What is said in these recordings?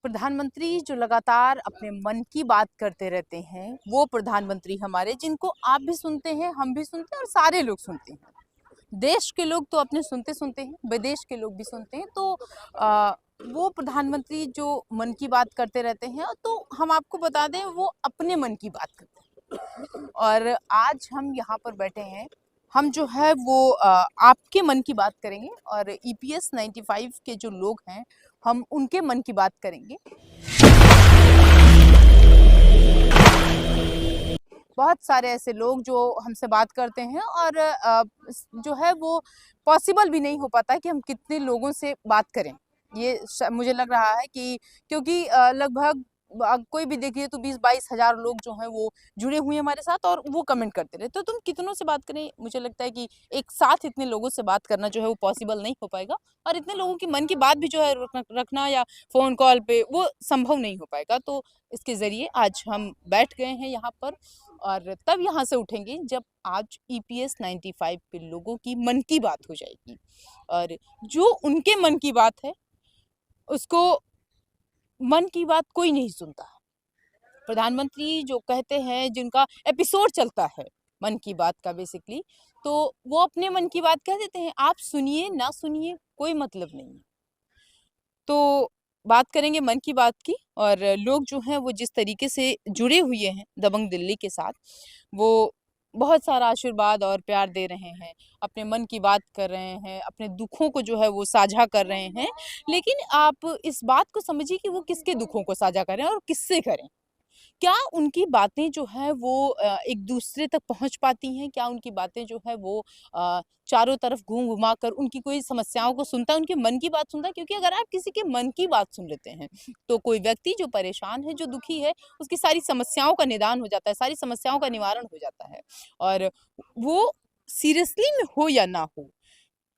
प्रधानमंत्री जो लगातार अपने मन की बात करते रहते हैं, वो प्रधानमंत्री हमारे जिनको आप भी सुनते हैं, हम भी सुनते हैं और सारे लोग सुनते हैं। देश के लोग तो अपने सुनते हैं, विदेश के लोग भी सुनते हैं। तो वो प्रधानमंत्री जो मन की बात करते रहते हैं, तो हम आपको बता दें वो अपने मन की बात करते हैं। और आज हम यहाँ पर बैठे हैं, हम जो है वो आपके मन की बात करेंगे और ईपीएस 95 के जो लोग हैं, हम उनके मन की बात करेंगे। बहुत सारे ऐसे लोग जो हमसे बात करते हैं और जो है वो पॉसिबल भी नहीं हो पाता कि हम कितने लोगों से बात करें। ये मुझे लग रहा है कि क्योंकि लगभग कोई भी देखिए तो 20-22 हजार लोग जो हैं वो जुड़े हुए हैं हमारे साथ और वो कमेंट करते रहे। तो तुम कितनों से बात करें, मुझे लगता है कि एक साथ इतने लोगों से बात करना जो है वो पॉसिबल नहीं हो पाएगा और इतने लोगों की मन की बात भी जो है रखना या फोन कॉल पे वो संभव नहीं हो पाएगा। तो इसके जरिए आज हम बैठ गए हैं यहाँ पर और तब यहाँ से उठेंगे जब आज ईपीएस 95 के लोगों की मन की बात हो जाएगी और जो उनके मन की बात है उसको मन की बात कोई नहीं सुनता। प्रधानमंत्री जो कहते हैं, जिनका एपिसोड चलता है मन की बात का बेसिकली, तो वो अपने मन की बात कह देते हैं। आप सुनिए ना सुनिए कोई मतलब नहीं है। तो बात करेंगे मन की बात की और लोग जो हैं वो जिस तरीके से जुड़े हुए हैं दबंग दिल्ली के साथ, वो बहुत सारा आशीर्वाद और प्यार दे रहे हैं, अपने मन की बात कर रहे हैं, अपने दुखों को जो है वो साझा कर रहे हैं। लेकिन आप इस बात को समझिए कि वो किसके दुखों को साझा करें और किससे करें। क्या उनकी बातें जो है वो एक दूसरे तक पहुँच पाती हैं? क्या उनकी बातें जो है वो चारों तरफ घूम-घुमा कर उनकी कोई समस्याओं को सुनता है, उनके मन की बात सुनता है? क्योंकि अगर आप किसी के मन की बात सुन लेते हैं, तो कोई व्यक्ति जो परेशान है, जो दुखी है, उसकी सारी समस्याओं का निदान हो जाता है, सारी समस्याओं का निवारण हो जाता है। और वो सीरियसली में हो या ना हो,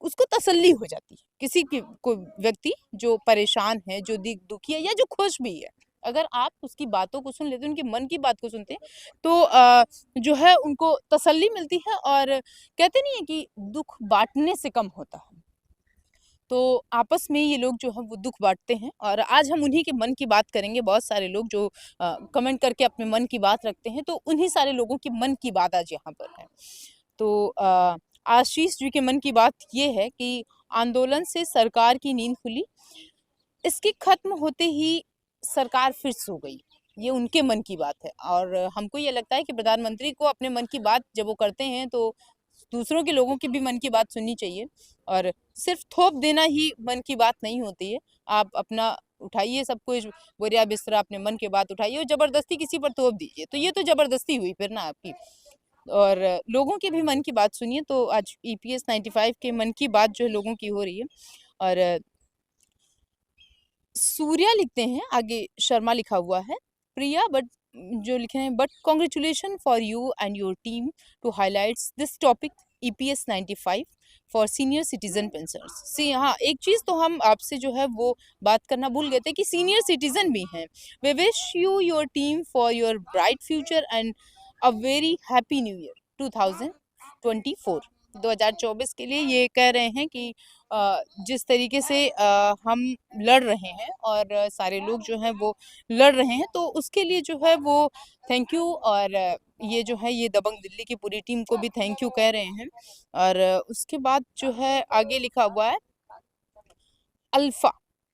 उसको तसल्ली हो जाती है। किसी की कोई व्यक्ति जो परेशान है, जो दुखी है या जो खुश भी है, अगर आप उसकी बातों को सुन लेते हैं, उनके मन की बात को सुनते हैं, तो जो है उनको तसल्ली मिलती है और कहते नहीं है कि दुःख बाँटने से कम होता है। तो आपस में ये लोग जो है वो दुःख बाँटते हैं और आज हम उन्हीं के मन की बात करेंगे। बहुत सारे लोग जो कमेंट करके अपने मन की बात रखते हैं, तो उन्हीं सारे लोगों की मन की बात आज यहाँ पर है। तो आशीष जी के मन की बात ये है कि आंदोलन से सरकार की नींद खुली, इसके खत्म होते ही सरकार फिर सो गई। ये उनके मन की बात है और हमको ये लगता है कि प्रधानमंत्री को अपने मन की बात जब वो करते हैं तो दूसरों के लोगों की भी मन की बात सुननी चाहिए और सिर्फ थोप देना ही मन की बात नहीं होती है। आप अपना उठाइए सब कुछ, बोरिया बिस्तरा, अपने मन की बात उठाइए और ज़बरदस्ती किसी पर थोप दीजिए, तो ये तो ज़बरदस्ती हुई फिर ना आपकी। और लोगों के भी मन की बात सुनिए। तो आज ईपीएस 95 के मन की बात जो है लोगों की हो रही है और सूर्या लिखते हैं, आगे शर्मा लिखा हुआ है। प्रिया बट जो लिखे हैं, but congratulation for you and your team to highlights this topic EPS 95 for senior citizen pensioners. See हाँ, एक चीज़ तो हम आपसे जो है वो बात करना भूल गए थे कि सीनियर सिटीजन भी हैं। We wish you your team for your bright future and a very happy new year 2024। 2024 के लिए ये कह रहे हैं कि जिस तरीके से हम लड़ रहे हैं और सारे लोग जो हैं वो लड़ रहे हैं, तो उसके लिए जो है वो थैंक यू। और ये जो है ये दबंग दिल्ली की पूरी टीम को भी थैंक यू कह रहे हैं। और उसके बाद जो है आगे लिखा हुआ है अल्फा,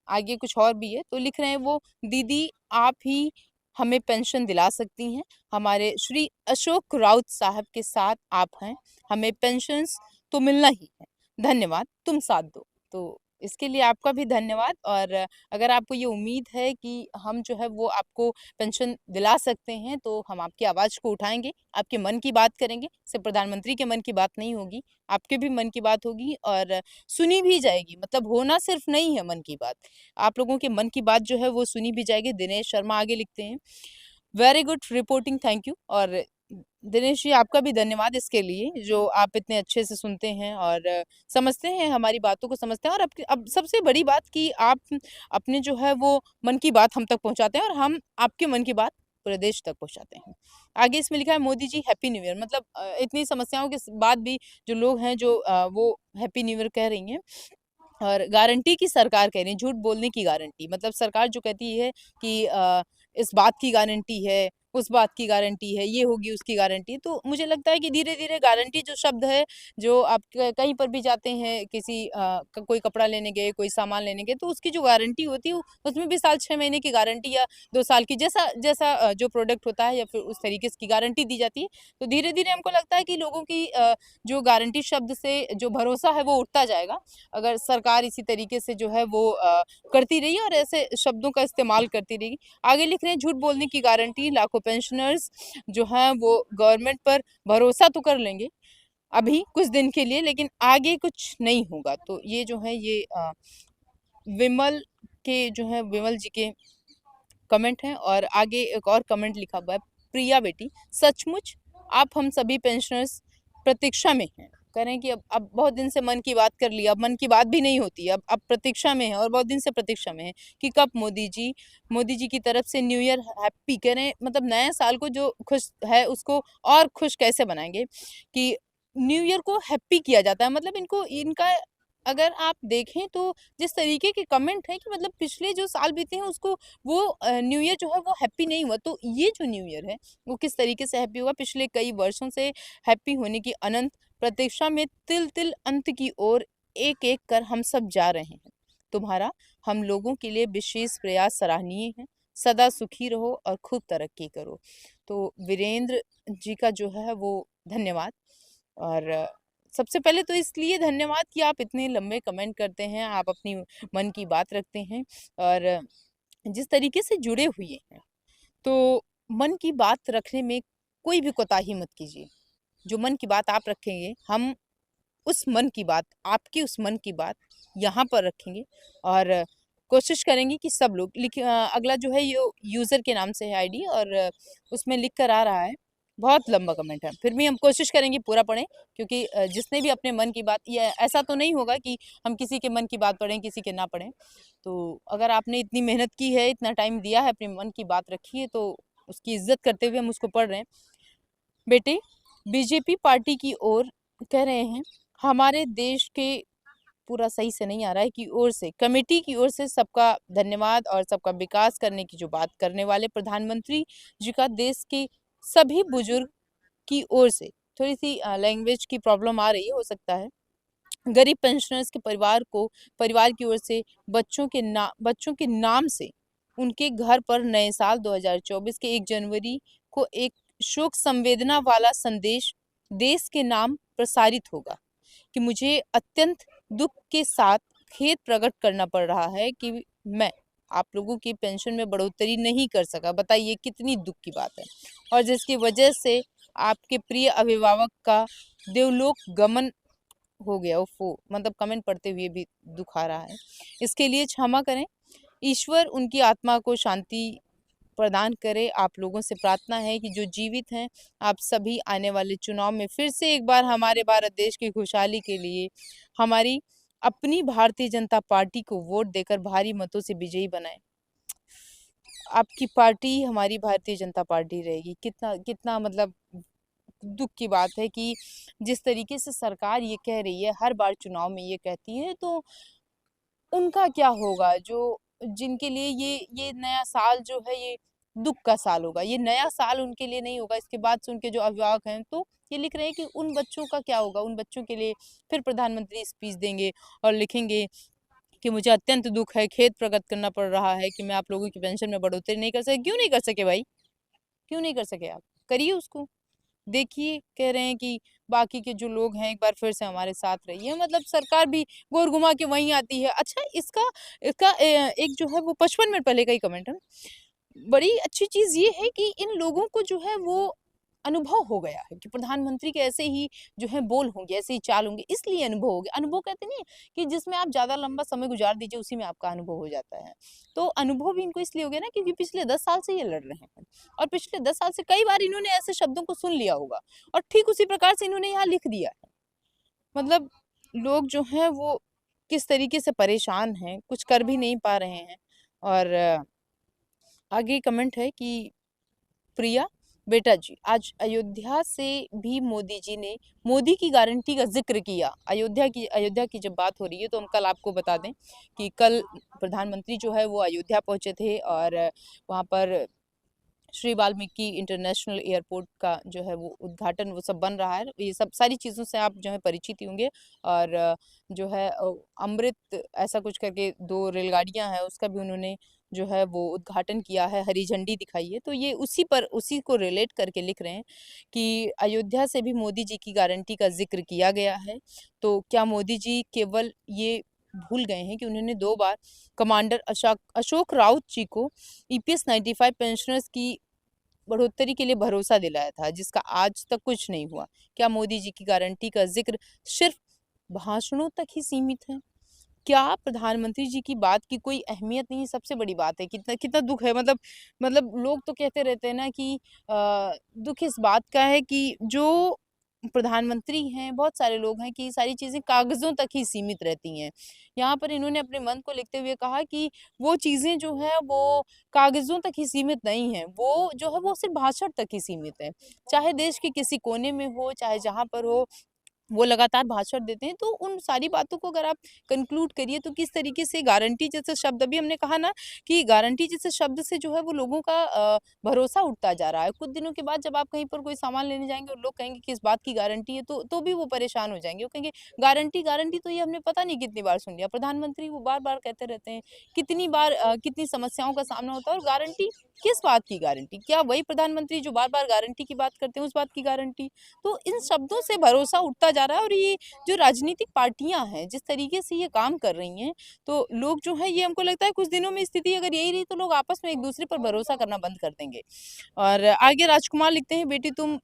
आगे कुछ और भी है, तो लिख रहे हैं वो, दीदी आप ही हमें पेंशन दिला सकती हैं, हमारे श्री अशोक राउत साहब के साथ आप हैं, हमें पेंशन्स तो मिलना ही है, धन्यवाद तुम साथ दो। तो इसके लिए आपका भी धन्यवाद। और अगर आपको ये उम्मीद है कि हम जो है वो आपको पेंशन दिला सकते हैं, तो हम आपकी आवाज़ को उठाएंगे, आपके मन की बात करेंगे। सिर्फ प्रधानमंत्री के मन की बात नहीं होगी, आपके भी मन की बात होगी और सुनी भी जाएगी। मतलब होना सिर्फ नहीं है मन की बात, आप लोगों के मन की बात जो है वो सुनी भी जाएगी। दिनेश शर्मा आगे लिखते हैं, very good reporting, thank you. और दिनेश जी आपका भी धन्यवाद इसके लिए, जो आप इतने अच्छे से सुनते हैं और समझते हैं, हमारी बातों को समझते हैं। और अब सबसे बड़ी बात कि आप अपने जो है वो मन की बात हम तक पहुंचाते हैं और हम आपके मन की बात पूरे देश तक पहुंचाते हैं। आगे इसमें लिखा है, Modi ji happy new year. मतलब इतनी समस्याओं के बाद भी जो लोग हैं जो वो हैप्पी न्यू ईयर कह रही हैं। और गारंटी की सरकार कह रही है, झूठ बोलने की गारंटी, मतलब सरकार जो कहती है कि इस बात की गारंटी है, उस बात की गारंटी है, ये होगी उसकी गारंटी। तो मुझे लगता है कि धीरे-धीरे गारंटी जो शब्द है, जो आप कहीं पर भी जाते हैं, किसी कोई कपड़ा लेने गए, कोई सामान लेने गए, तो उसकी जो गारंटी होती है, उसमें भी साल 6 महीने की गारंटी या 2 साल की, जैसा जैसा जो प्रोडक्ट होता है या फिर उस तरीके से की गारंटी दी जाती है। तो धीरे-धीरे हमको लगता है कि लोगों की जो गारंटी शब्द से जो भरोसा है वो उठता जाएगा। अगर सरकार इसी तरीके से जो है वो करती रही और ऐसे शब्दों का इस्तेमाल करती रही। आगे लिख रहे हैं, झूठ बोलने की गारंटी, लाखों पेंशनर्स जो हैं वो गवर्नमेंट पर भरोसा तो कर लेंगे अभी कुछ दिन के लिए, लेकिन आगे कुछ नहीं होगा। तो ये जो है ये विमल के जो है विमल जी के कमेंट हैं। और आगे एक और कमेंट लिखा हुआ है, प्रिया बेटी, सचमुच आप हम सभी पेंशनर्स प्रतीक्षा में हैं। कह रहे हैं कि अब बहुत दिन से मन की बात कर लिया, अब मन की बात भी नहीं होती, अब प्रतीक्षा में है और बहुत दिन से प्रतीक्षा में है कि कब मोदी जी की तरफ से न्यू ईयर हैप्पी, कह रहे हैं मतलब नए साल को जो खुश है उसको और खुश कैसे बनाएंगे, कि न्यू ईयर को हैप्पी किया जाता है। मतलब इनको इनका अगर आप देखें तो जिस तरीके के कमेंट है कि मतलब पिछले जो साल बीते हैं उसको वो न्यू ईयर जो है वो हैप्पी नहीं हुआ, तो ये जो न्यू ईयर है वो किस तरीके से हैप्पी हुआ। पिछले कई वर्षों से हैप्पी होने की अनंत प्रतीक्षा में तिल तिल अंत की ओर एक एक कर हम सब जा रहे हैं। तुम्हारा हम लोगों के लिए विशेष प्रयास सराहनीय है। सदा सुखी रहो और खूब तरक्की करो। तो वीरेंद्र जी का जो है वो धन्यवाद। और सबसे पहले तो इसलिए धन्यवाद कि आप इतने लंबे कमेंट करते हैं, आप अपनी मन की बात रखते हैं और जिस तरीके से जुड़े हुए हैं। तो मन की बात रखने में कोई भी कोताही मत कीजिए। जो मन की बात आप रखेंगे, हम उस मन की बात, आपकी उस मन की बात यहाँ पर रखेंगे और कोशिश करेंगे कि सब लोग अगला जो है ये यूज़र के नाम से है आईडी और उसमें लिख कर आ रहा है, बहुत लंबा कमेंट है, फिर भी हम कोशिश करेंगे पूरा पढ़ें, क्योंकि जिसने भी अपने मन की बात, ये ऐसा तो नहीं होगा कि हम किसी के मन की बात पढ़ें, किसी के ना पढ़ें। तो अगर आपने इतनी मेहनत की है, इतना टाइम दिया है, अपने मन की बात रखी है, तो उसकी इज्जत करते हुए हम उसको पढ़ रहे हैं। बेटे, बीजेपी पार्टी की ओर कह रहे हैं, हमारे देश के पूरा सही से नहीं आ रहा है की ओर से, कमेटी की ओर से सबका धन्यवाद और सबका विकास करने की जो बात करने वाले प्रधानमंत्री जी का देश के सभी बुजुर्ग की ओर से, थोड़ी सी लैंग्वेज की प्रॉब्लम आ रही है, हो सकता है, गरीब पेंशनर्स के परिवार की ओर से बच्चों के नाम से उनके घर पर नए साल 2024 के 1 जनवरी को एक शोक संवेदना वाला संदेश देश के नाम प्रसारित होगा कि मुझे अत्यंत दुख के साथ खेद प्रकट करना पड़ रहा है कि मैं आप लोगों की पेंशन में बढ़ोतरी नहीं कर सका। बताइए कितनी दुख की बात है। और जिसकी वजह से आपके प्रिय अभिभावक का देवलोक गमन हो गया। ओफो, मतलब कमेंट पढ़ते हुए भी दुख आ रहा है। इसके लिए क्षमा करें। ईश्वर उनकी आत्मा को शांति प्रदान करे। आप लोगों से प्रार्थना है कि जो जीवित हैं, आप सभी आने वाले चुनाव में फिर से एक बार हमारे भारत देश की खुशहाली के लिए हमारी अपनी भारतीय जनता पार्टी को वोट देकर भारी मतों से विजयी बनाएं। आपकी पार्टी हमारी भारतीय जनता पार्टी रहेगी। कितना कितना मतलब दुख की बात है कि जिस तरीके से सरकार ये कह रही है, हर बार चुनाव में ये कहती है, तो उनका क्या होगा जो जिनके लिए ये नया साल जो है ये दुख का साल होगा। ये नया साल उनके लिए नहीं होगा। इसके बाद से उनके जो अभिभावक हैं, तो ये लिख रहे हैं कि उन बच्चों का क्या होगा। उन बच्चों के लिए फिर प्रधानमंत्री स्पीच देंगे और लिखेंगे कि मुझे अत्यंत दुख है, खेद प्रकट करना पड़ रहा है कि मैं आप लोगों की पेंशन में बढ़ोतरी नहीं कर सके। क्यों नहीं कर सके भाई? क्यों नहीं कर सके आप? करिए उसको। देखिए, कह रहे हैं कि बाकी के जो लोग हैं एक बार फिर से हमारे साथ रहिए, मतलब सरकार भी गोर घुमा के वहीं आती है। अच्छा, इसका इसका एक जो है वो 55 मिनट पहले का ही कमेंट है। बड़ी अच्छी चीज़ ये है कि इन लोगों को जो है वो अनुभव हो गया है कि प्रधानमंत्री के ऐसे ही जो है बोल होंगे, ऐसे ही चाल होंगे, इसलिए अनुभव हो गया। अनुभव कहते नहीं है कि जिसमें आप ज़्यादा लंबा समय गुजार दीजिए, उसी में आपका अनुभव हो जाता है। तो अनुभव भी इनको इसलिए हो गया ना, क्योंकि पिछले 10 साल से ये लड़ रहे हैं और पिछले 10 साल से कई बार इन्होंने ऐसे शब्दों को सुन लिया होगा और ठीक उसी प्रकार से इन्होंने यहाँ लिख दिया है। मतलब लोग जो हैं वो किस तरीके से परेशान हैं, कुछ कर भी नहीं पा रहे हैं। और आगे कमेंट है कि प्रिया, बेटा जी, आज अयोध्या से भी मोदी जी ने मोदी की गारंटी का ज़िक्र किया। अयोध्या की जब बात हो रही है तो हम कल आपको बता दें कि कल प्रधानमंत्री जो है वो अयोध्या पहुँचे थे और वहाँ पर श्री वाल्मीकि इंटरनेशनल एयरपोर्ट का जो है वो उद्घाटन वो सब बन रहा है। ये सब सारी चीज़ों से आप जो है परिचित ही होंगे और जो है अमृत ऐसा कुछ करके 2 रेलगाड़ियाँ हैं उसका भी उन्होंने जो है वो उद्घाटन किया है, हरी झंडी दिखाई है। तो ये उसी को रिलेट करके लिख रहे हैं कि अयोध्या से भी मोदी जी की गारंटी का ज़िक्र किया गया है। तो क्या मोदी जी केवल ये भूल गए हैं कि उन्होंने 2 बार कमांडर अशोक राउत जी को ईपीएस 95 पेंशनर्स की बढ़ोतरी के लिए भरोसा दिलाया था, जिसका आज तक कुछ नहीं हुआ। क्या मोदी जी की गारंटी का ज़िक्र सिर्फ़ भाषणों तक ही सीमित है? क्या प्रधानमंत्री जी की बात की कोई अहमियत नहीं? सबसे बड़ी बात है, कितना कितना दुःख है मतलब लोग तो कहते रहते हैं ना कि दुःख इस बात का है कि जो प्रधानमंत्री हैं, बहुत सारे लोग हैं कि सारी चीज़ें कागज़ों तक ही सीमित रहती हैं। यहाँ पर इन्होंने अपने मन को लिखते हुए कहा कि वो चीज़ें जो हैं वो कागज़ों तक ही सीमित नहीं हैं, वो जो है वो सिर्फ़ भाषण तक ही सीमित है। चाहे देश के किसी कोने में हो, चाहे जहाँ पर हो, वो लगातार भाषण देते हैं। तो उन सारी बातों को अगर आप कंक्लूड करिए तो किस तरीके से गारंटी जैसे शब्द अभी हमने कहा ना कि गारंटी जैसे शब्द से जो है वो लोगों का भरोसा उठता जा रहा है। कुछ दिनों के बाद जब आप कहीं पर कोई सामान लेने जाएँगे और लोग कहेंगे कि इस बात की गारंटी है तो भी वो परेशान हो जाएँगे। वो कहेंगे गारंटी, गारंटी तो ये हमने पता नहीं कितनी बार सुन लिया। प्रधानमंत्री वो बार-बार कहते रहते हैं। कितनी बार कितनी समस्याओं का सामना होता है और गारंटी किस बात की गारंटी? क्या वही प्रधानमंत्री जो बार-बार गारंटी की बात करते हैं उस बात की गारंटी? तो इन शब्दों से भरोसा उठता जा रहा है और ये जो राजनीतिक पार्टियां हैं जिस तरीके से ये काम कर रही हैं तो लोग जो है ये हमको लगता है कुछ दिनों में स्थिति अगर यही रही तो लोग आपस में एक दूसरे पर भरोसा करना बंद कर देंगे। और आगे राजकुमार लिखते हैं बेटी तुम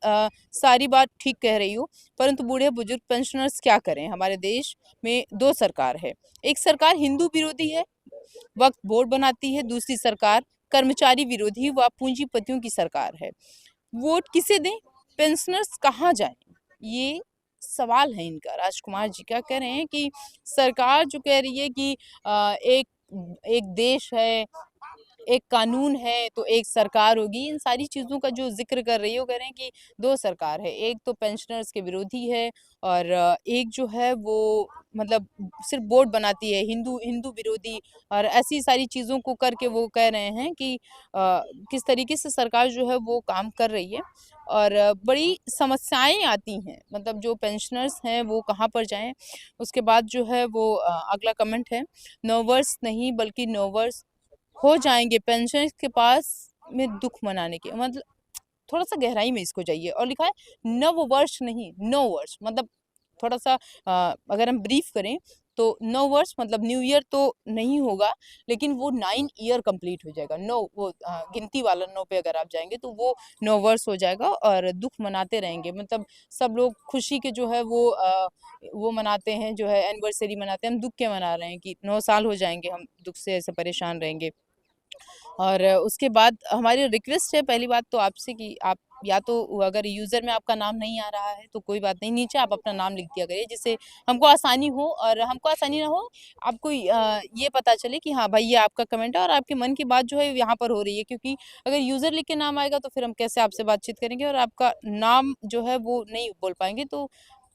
सारी बात ठीक कह रही हो परंतु बूढ़े बुजुर्ग पेंशनर्स क्या करें। हमारे देश में 2 सरकार है। एक सरकार हिंदू विरोधी है, वक्फ बोर्ड बनाती है। दूसरी सरकार कर्मचारी विरोधी व पूंजीपतियों की सरकार है। वोट किसे दें? पेंशनर्स कहाँ जाएँ? ये सवाल है इनका। राजकुमार जी क्या कह रहे हैं कि सरकार जो कह रही है कि एक एक देश है, एक कानून है, तो एक सरकार होगी। इन सारी चीज़ों का जो ज़िक्र कर रही है, वो कह रहे हैं कि 2 सरकार है। एक तो पेंशनर्स के विरोधी है और एक जो है वो मतलब सिर्फ़ बोर्ड बनाती है, हिंदू हिंदू विरोधी और ऐसी सारी चीज़ों को करके वो कह रहे हैं कि किस तरीके से सरकार जो है वो काम कर रही है और बड़ी समस्याएँ आती हैं। मतलब जो पेंशनर्स हैं, वो कहाँ पर जाएँ? उसके बाद जो है वो अगला कमेंट है, नववर्ष नहीं बल्कि नौवर्ष हो जाएँगे पेंशनर्स के पास में दुःख मनाने के मतलब थोड़ा-सा गहराई में इसको जाइए और लिखा है नववर्ष नहीं, 9 वर्ष मतलब थोड़ा-सा अगर हम ब्रीफ करें तो 9 वर्ष मतलब न्यू ईयर तो नहीं होगा, लेकिन वो 9 ईयर कंप्लीट हो जाएगा। 9 वो गिनती वाला 9 पे अगर आप जाएँगे तो वो 9 वर्ष हो जाएगा और दुःख मनाते रहेंगे। मतलब सब लोग खुशी के जो है वो मनाते हैं, जो है एनिवर्सरी मनाते हैं, हम दुःख के मना रहे हैं कि 9 साल हो जाएँगे, हम दुःख से ऐसे परेशान रहेंगे। और उसके बाद हमारी रिक्वेस्ट है पहली बात तो आपसे कि आप या तो अगर यूज़र में आपका नाम नहीं आ रहा है तो कोई बात नहीं, नीचे आप अपना नाम लिख दिया करिए जिससे हमको आसानी हो और हमको आसानी ना हो, आपको ये पता चले कि हाँ भाई ये आपका कमेंट है और आपके मन की बात जो है यहाँ पर हो रही है क्योंकि अगर यूज़र लिख के नाम आएगा तो फिर हम कैसे आपसे बातचीत करेंगे और आपका नाम जो है वो नहीं बोल पाएँगे। तो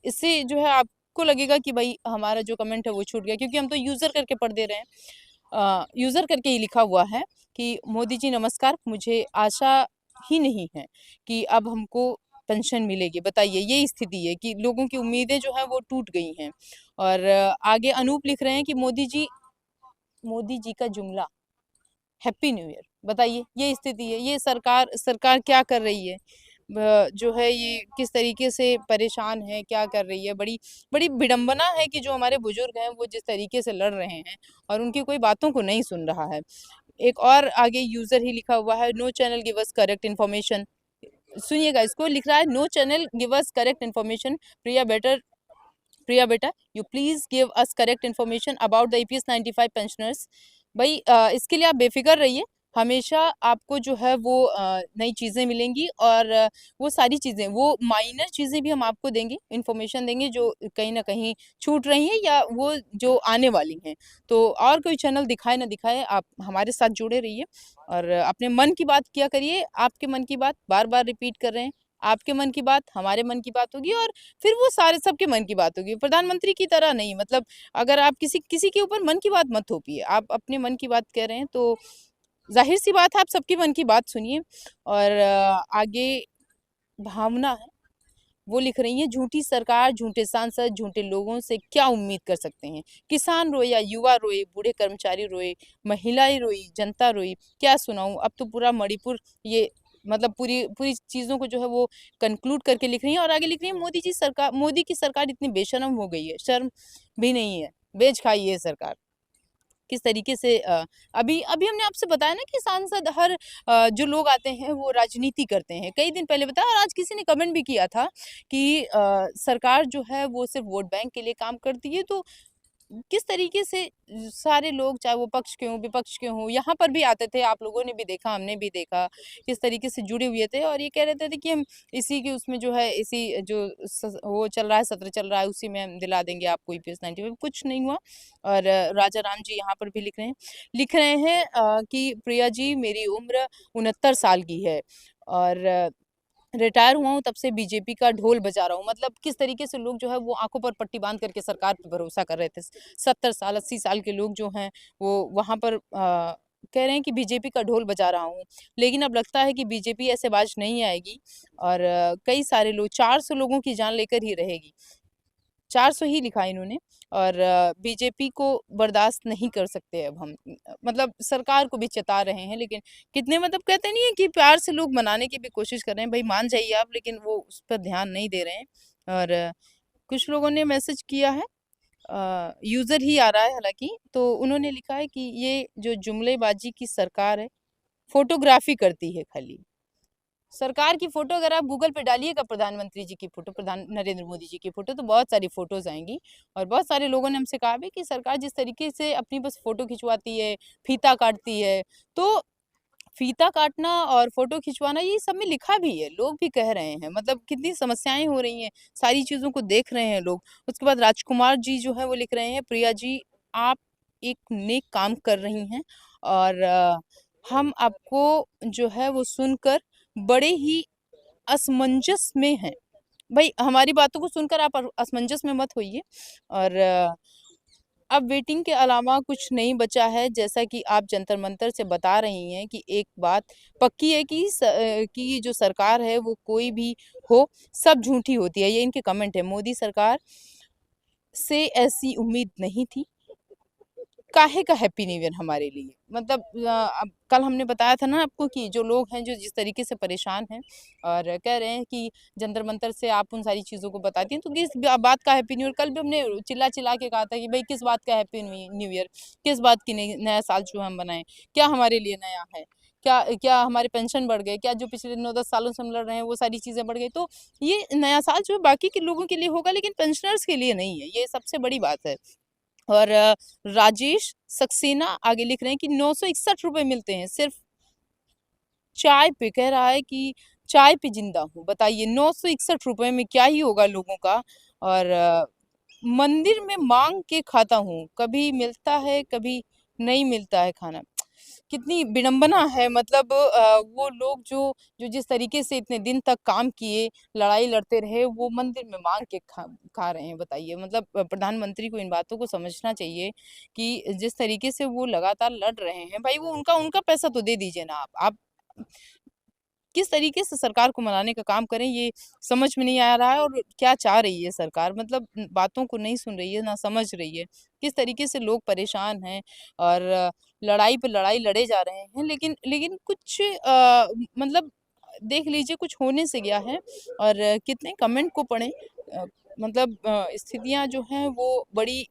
इससे जो है आपको लगेगा कि भाई हमारा जो कमेंट है वो छूट गया क्योंकि हम तो यूज़र करके पढ़ दे रहे हैं। यूज़र करके ही लिखा हुआ है कि मोदी जी नमस्कार, मुझे आशा ही नहीं है कि अब हमको पेंशन मिलेगी। बताइए ये स्थिति है कि लोगों की उम्मीदें जो हैं वो टूट गई हैं। और आगे अनूप लिख रहे हैं कि मोदी जी का जुमला हैप्पी न्यू ईयर। बताइए ये स्थिति है, ये सरकार सरकार क्या कर रही है? जो है ये किस तरीके से परेशान है, क्या कर रही है? बड़ी बड़ी विडंबना है कि जो हमारे बुजुर्ग हैं वो जिस तरीके से लड़ रहे हैं और उनकी कोई बातों को नहीं सुन रहा है। एक और आगे यूज़र ही लिखा हुआ है no channel give us correct information. सुनिएगा इसको लिख रहा है no channel give us correct information Priya बेटा you please give us correct information about the EPS 95 pensioners. भाई इसके लिए आप बेफिक्र रहिए, हमेशा आपको जो है वो नई चीज़ें मिलेंगी, और वो सारी चीज़ें, वो माइनर चीज़ें भी हम आपको देंगे, इन्फॉर्मेशन देंगे जो कहीं न कहीं छूट रही हैं या वो जो आने वाली हैं। तो और कोई चैनल दिखाए ना दिखाए, आप हमारे साथ जुड़े रहिए और अपने मन की बात किया करिए। आपके मन की बात बार-बार रिपीट कर रहे हैं, आपके मन की बात हमारे मन की बात होगी, और फिर वो सारे सबके मन की बात होगी। प्रधानमंत्री की तरह नहीं, मतलब अगर आप किसी किसी के ऊपर मन की बात मत थोपिए, आप अपने मन की बात कह रहे हैं तो ज़ाहिर-सी बात है आप सबके मन की बात सुनिए। और आगे भावना है, वो लिख रही हैं, झूठी सरकार, झूठे सांसद, झूठे लोगों से क्या उम्मीद कर सकते हैं? किसान रोए या युवा रोए, बूढ़े कर्मचारी रोए, महिलाएँ रोई, जनता रोई, क्या सुनाऊँ? अब तो पूरा मणिपुर ये मतलब पूरी पूरी चीज़ों को जो है वो कंक्लूड करके लिख रही हैं, और आगे लिख रही हैं, मोदी की सरकार इतनी बेशर्म हो गई है, शर्म भी नहीं है, बेच खाई है सरकार। किस तरीके से अभी अभी हमने आपसे बताया ना कि सांसद हर जो लोग आते हैं वो राजनीति करते हैं। कई दिन पहले बताया, और आज किसी ने कमेंट भी किया था कि सरकार जो है वो सिर्फ वोट बैंक के लिए काम करती है। तो किस तरीके से सारे लोग, चाहे वो पक्ष के हों, विपक्ष के हों, यहाँ पर भी आते थे, आप लोगों ने भी देखा, हमने भी देखा, किस तरीके से जुड़े हुए थे, और ये कह रहे थे कि हम इसी के उसमें जो है, इसी जो वो चल रहा है, सत्र चल रहा है, उसी में हम दिला देंगे आपको ईपीएस 95। कुछ नहीं हुआ। और राजा राम जी यहाँ पर भी लिख रहे हैं कि प्रिया जी, मेरी उम्र 69 साल की है, और रिटायर हुआ हूँ तब से बीजेपी का ढोल बजा रहा हूँ। मतलब किस तरीके से लोग जो है वो आँखों पर पट्टी बाँध करके सरकार पे भरोसा कर रहे थे। 70 साल, 80 साल के लोग जो हैं वो वहाँ पर कह रहे हैं कि बीजेपी का ढोल बजा रहा हूँ। लेकिन अब लगता है कि बीजेपी ऐसे बाज नहीं आएगी, और कई सारे लोग, 400 लोगों की जान लेकर ही रहेगी। 400 ही लिखा है इन्होंने, और बीजेपी को बर्दाश्त नहीं कर सकते अब हम। मतलब सरकार को भी चेता रहे हैं, लेकिन कितने, मतलब कहते नहीं है कि प्यार से लोग मनाने की भी कोशिश कर रहे हैं, भाई मान जाइए आप, लेकिन वो उस पर ध्यान नहीं दे रहे हैं। और कुछ लोगों ने मैसेज किया है, यूज़र ही आ रहा है हालाँकि, तो उन्होंने लिखा है कि ये जो जुमलेबाजी की सरकार है, फ़ोटोग्राफ़ी करती है खाली। सरकार की फ़ोटो अगर आप गूगल पे डालिएगा, प्रधानमंत्री जी की फ़ोटो, प्रधान नरेंद्र मोदी जी की फ़ोटो, तो बहुत सारी फ़ोटोज़ आएँगी। और बहुत सारे लोगों ने हमसे कहा भी कि सरकार जिस तरीके से अपनी बस फ़ोटो खिंचवाती है, फीता काटती है, तो फीता काटना और फ़ोटो खिंचवाना ये सब में लिखा भी है, लोग भी कह रहे हैं। मतलब कितनी समस्याएँ हो रही हैं, सारी चीज़ों को देख रहे हैं लोग। उसके बाद राजकुमार जी जो है वो लिख रहे हैं, प्रिया जी, आप एक नेक काम कर रही हैं, और हम आपको जो है वो सुनकर बड़े ही असमंजस में हैं। भई हमारी बातों को सुनकर आप असमंजस में मत होइए, और अब वेटिंग के अलावा कुछ नहीं बचा है। जैसा कि आप जंतर-मंतर से बता रही हैं कि एक बात पक्की है कि कि जो सरकार है वो कोई भी हो, सब झूठी होती है। ये इनके कमेंट है। मोदी सरकार से ऐसी उम्मीद नहीं थी। काहे का हैप्पी न्यू ईयर हमारे लिए? मतलब अब कल हमने बताया था ना आपको कि जो लोग हैं, जो जिस तरीके से परेशान हैं और कह रहे हैं कि जंतर-मंतर से आप उन सारी चीज़ों को बताती हैं, तो किस बात का हैप्पी न्यू ईयर? कल भी हमने चिल्ला-चिल्ला के कहा था कि भई किस बात का हैप्पी न्यू ईयर? किस बात की नई नया साल जो हम मनाएँ? क्या हमारे लिए नया है? क्या क्या हमारे पेंशन बढ़ गए? क्या जो पिछले 9-10 सालों से हम लड़ रहे हैं, वो सारी चीज़ें बढ़ गई? तो ये नया साल जो है बाकी के लोगों के लिए होगा, लेकिन पेंशनर्स के लिए नहीं है, ये सबसे बड़ी बात है। और राजेश सक्सेना आगे लिख रहे हैं कि 961 रुपए मिलते हैं सिर्फ चाय पे। कह रहा है कि चाय पे जिंदा हूँ। बताइए 961 रुपए में क्या ही होगा लोगों का। और मंदिर में मांग के खाता हूँ, कभी मिलता है कभी नहीं मिलता है खाना। कितनी विडंबना है। मतलब वो लोग जो जो जिस तरीके से इतने दिन तक काम किए, लड़ाई लड़ते रहे, वो मंदिर में माँग के खा रहे हैं, बताइए। मतलब प्रधानमंत्री को इन बातों को समझना चाहिए कि जिस तरीके से वो लगातार लड़ रहे हैं, भाई वो उनका उनका पैसा तो दे दीजिए ना आप। आप किस तरीके से सरकार को मनाने का काम करें, ये समझ में नहीं आ रहा है। और क्या चाह रही है सरकार? मतलब बातों को नहीं सुन रही है, ना समझ रही है। किस तरीके से लोग परेशान हैं, और लड़ाई पे लड़ाई लड़े जा रहे हैं, लेकिन लेकिन कुछ मतलब देख लीजिए कुछ होने से गया है। और कितने कमेंट को पढ़ें, मतलब स्थितियाँ जो हैं वो बड़ी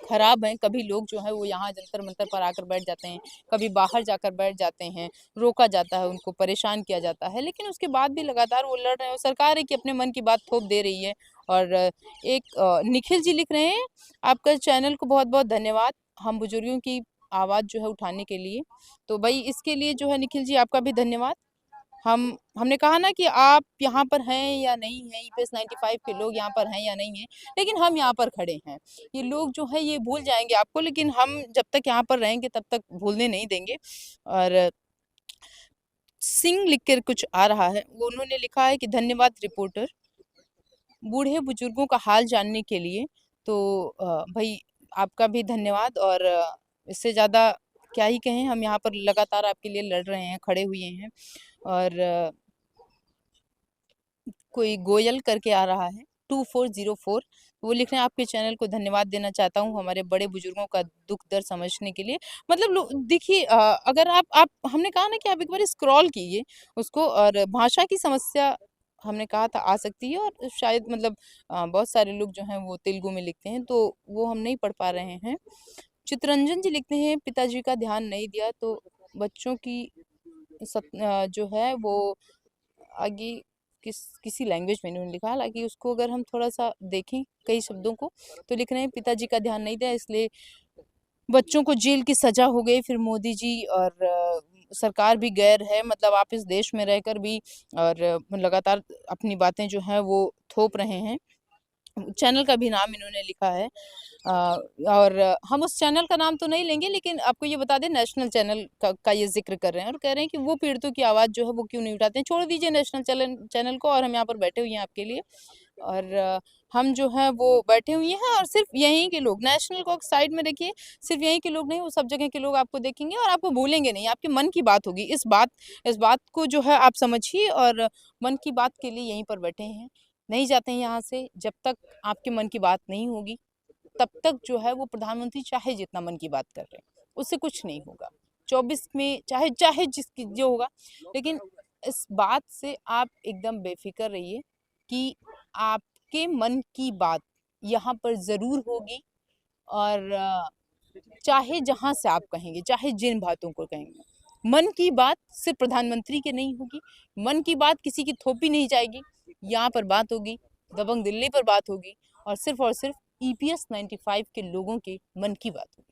खराब हैं। कभी लोग जो है वो यहाँ जंतर-मंतर पर आकर बैठ जाते हैं, कभी बाहर जाकर बैठ जाते हैं, रोका जाता है उनको, परेशान किया जाता है, लेकिन उसके बाद भी लगातार वो लड़ रहे हैं। और सरकार है कि अपने मन की बात थोप दे रही है। और एक निखिल जी लिख रहे हैं, आपका चैनल को बहुत-बहुत धन्यवाद। हम बुजुर्गों की आवाज़ जो है उठाने के लिए। तो भाई इसके लिए जो है निखिल जी आपका भी धन्यवाद। हमने कहा ना कि आप यहाँ पर हैं या नहीं हैं, ईपीएस 95 के लोग यहाँ पर हैं या नहीं हैं, लेकिन हम यहाँ पर खड़े हैं। ये लोग जो है ये भूल जाएँगे आपको, लेकिन हम जब तक यहाँ पर रहेंगे तब तक भूलने नहीं देंगे। और सिंह लिख कर कुछ आ रहा है, वो उन्होंने लिखा है कि धन्यवाद रिपोर्टर, बूढ़े बुजुर्गों का हाल जानने के लिए। तो भाई आपका भी धन्यवाद। और इससे ज़्यादा क्या ही कहें, हम यहाँ पर लगातार आपके लिए लड़ रहे हैं, खड़े हुए हैं। और कोई गोयल करके आ रहा है 2404, वो लिख रहे हैं आपके चैनल को धन्यवाद देना चाहता हूँ हमारे बड़े बुजुर्गों का दुख दर्द समझने के लिए। मतलब देखिए, अगर आप हमने कहा ना कि आप एक बार स्क्रॉल कीजिए उसको। और भाषा की समस्या हमने कहा था आ सकती है, और शायद मतलब बहुत सारे लोग जो हैं वो तेलुगु में लिखते हैं, तो वो हम नहीं पढ़ पा रहे हैं। चित्रंजन जी लिखते हैं पिताजी का ध्यान नहीं दिया तो बच्चों की जो है वो आगे किसी लैंग्वेज में इन्होंने लिखा। हालांकि उसको अगर हम थोड़ा सा देखें कई शब्दों को, तो लिख रहे हैं पिताजी का ध्यान नहीं दिया इसलिए बच्चों को जेल की सजा हो गई। फिर मोदी जी और सरकार भी गैर है, मतलब आप इस देश में रहकर भी और लगातार अपनी बातें जो हैं वो थोप रहे हैं। चैनल का भी नाम इन्होंने लिखा है। और हम उस चैनल का नाम तो नहीं लेंगे, लेकिन आपको ये बता दें नेशनल चैनल का ये जिक्र कर रहे हैं और कह रहे हैं कि वो पीड़ितों की आवाज़ जो है वो क्यों नहीं उठाते हैं। छोड़ दीजिए नेशनल चैनल को, और हम यहाँ पर बैठे हुए हैं आपके लिए। और हम जो है वो बैठे हुए हैं, और सिर्फ यहीं के लोग, नेशनल को साइड में रखिए, सिर्फ यहीं के लोग नहीं, वो सब जगह के लोग आपको देखेंगे और आपको भूलेंगे नहीं। आपके मन की बात होगी, इस बात को जो है आप समझिए, और मन की बात के लिए यहीं पर बैठे हैं। नहीं जाते हैं यहाँ से जब तक आपके मन की बात नहीं होगी। तब तक जो है वो प्रधानमंत्री चाहे जितना मन की बात कर रहे हैं, उससे कुछ नहीं होगा। 24 में चाहे चाहे जिसकी जो होगा, लेकिन इस बात से आप एकदम बेफिक्र रहिए कि आपके मन की बात यहाँ पर ज़रूर होगी। और चाहे जहाँ से आप कहेंगे, चाहे जिन बातों को कहेंगे, मन की बात सिर्फ प्रधानमंत्री के नहीं होगी, मन की बात किसी की थोपी नहीं जाएगी। यहाँ पर बात होगी, दबंग दिल्ली पर बात होगी, और सिर्फ ईपीएस 95 के लोगों के मन की बात होगी।